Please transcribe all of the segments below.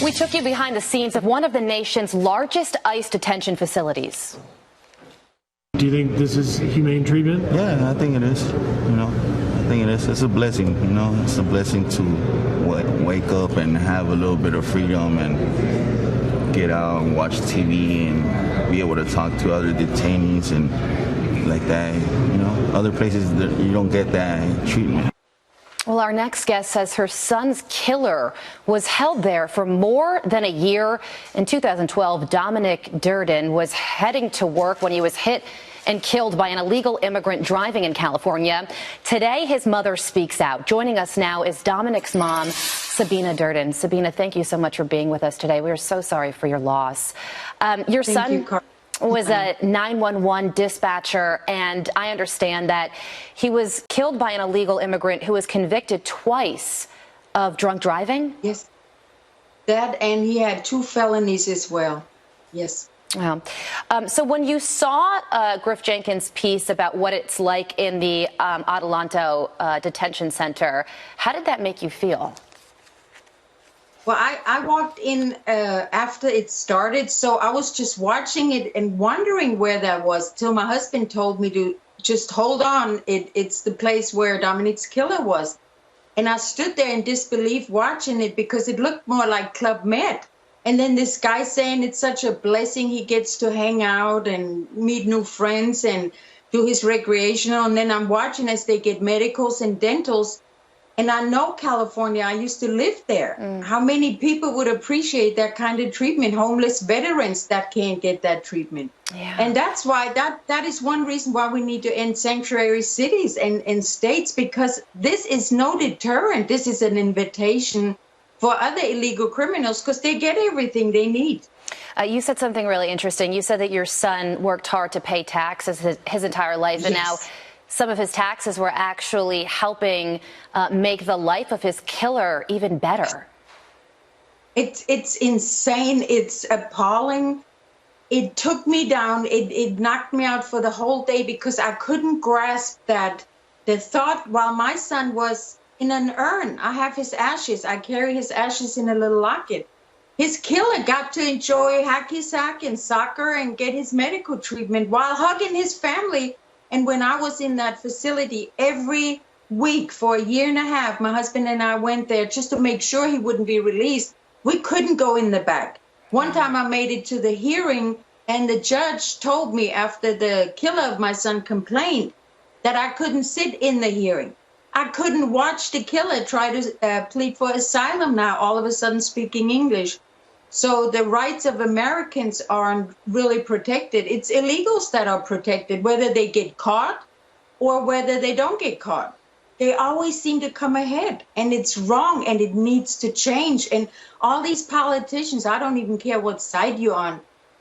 We took you behind the scenes of one of the nation's largest ICE detention facilities. Do you think this is humane treatment? Yeah, I think it is. I think it is. It's a blessing. It's a blessing to wake up and have a little bit of freedom and get out and watch TV and be able to talk to other detainees and like that. Other places you don't get that treatment. Well, our next guest says her son's killer was held there for more than a year. In 2012, Sabine Durden was heading to work when he was hit and killed by an illegal immigrant driving in California. Today, his mother speaks out. Joining us now is Dominic's mom, Sabine Durden. Sabine, thank you so much for being with us today. We are so sorry for your loss. Your son was a 911 dispatcher, and I understand that he was killed by an illegal immigrant who was convicted twice of drunk driving? Yes. That, and he had 2 felonies as well. Yes. Wow. So when you saw Griff Jenkins' piece about what it's like in the Adelanto detention center, how did that make you feel? Well, I walked in after it started, so I was just watching it and wondering where that was till my husband told me to just hold on. It's the place where Dominique's killer was. And I stood there in disbelief watching it because it looked more like Club Med. And then this guy saying it's such a blessing he gets to hang out and meet new friends and do his recreational. And then I'm watching as they get medicals and dentals. And I know California, I used to live there. How many people would appreciate that kind of treatment? Homeless veterans that can't get that treatment. Yeah. And that's why that is one reason why we need to end sanctuary cities and states, because this is no deterrent. This is an invitation for other illegal criminals because they get everything they need. You said something really interesting. You said that your son worked hard to pay taxes his entire life, and now some of his taxes were actually helping make the life of his killer even better. It's insane. It's appalling. It took me down. It knocked me out for the whole day because I couldn't grasp that the thought while my son was in an urn. I have his ashes. I carry his ashes in a little locket. His killer got to enjoy hacky sack and soccer and get his medical treatment while hugging his family. And when I was in that facility every week for a year and a half, my husband and I went there just to make sure he wouldn't be released. We couldn't go in the back. One time I made it to the hearing, and the judge told me after the killer of my son complained that I couldn't sit in the hearing. I couldn't watch the killer try to plead for asylum now, all of a sudden speaking English. So the rights of Americans aren't really protected. It's illegals that are protected, whether they get caught or whether they don't get caught. They always seem to come ahead, and it's wrong, and it needs to change. And all these politicians, I don't even care what side you're on,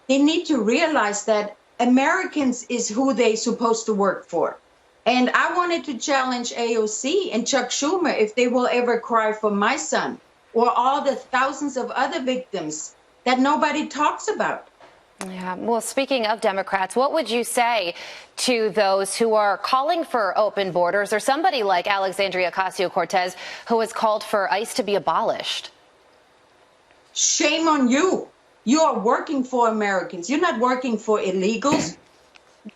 they need to realize that Americans is who they're supposed to work for. And I wanted to challenge AOC and Chuck Schumer if they will ever cry for my son or all the thousands of other victims that nobody talks about. Yeah. Well, speaking of Democrats, what would you say to those who are calling for open borders, or somebody like Alexandria Ocasio-Cortez, who has called for ICE to be abolished? Shame on you. You are working for Americans. You're not working for illegals.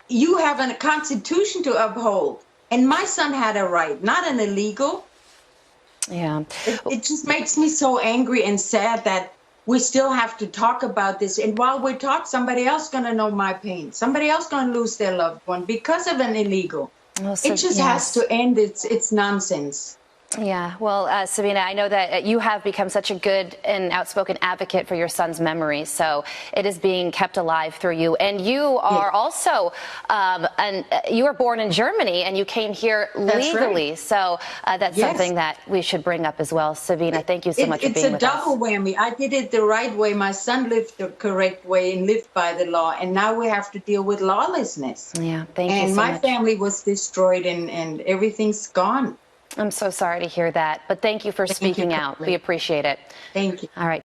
You have a constitution to uphold. And my son had a right, not an illegal. Yeah. It just makes me so angry and sad that we still have to talk about this. And while we talk, somebody else going to know my pain. Somebody else going to lose their loved one because of an illegal. Well, so, it just has to end. It's nonsense. Yeah. Well, Sabine, I know that you have become such a good and outspoken advocate for your son's memory. So it is being kept alive through you. And you are also, you were born in Germany and you came here legally. Right. So that's something that we should bring up as well. Sabine, thank you so much for being with us. It's a double whammy. I did it the right way. My son lived the correct way and lived by the law. And now we have to deal with lawlessness. Yeah. Thank you so much. And my family was destroyed and everything's gone. I'm so sorry to hear that, but thank you for speaking out. We appreciate it. Thank you. All right.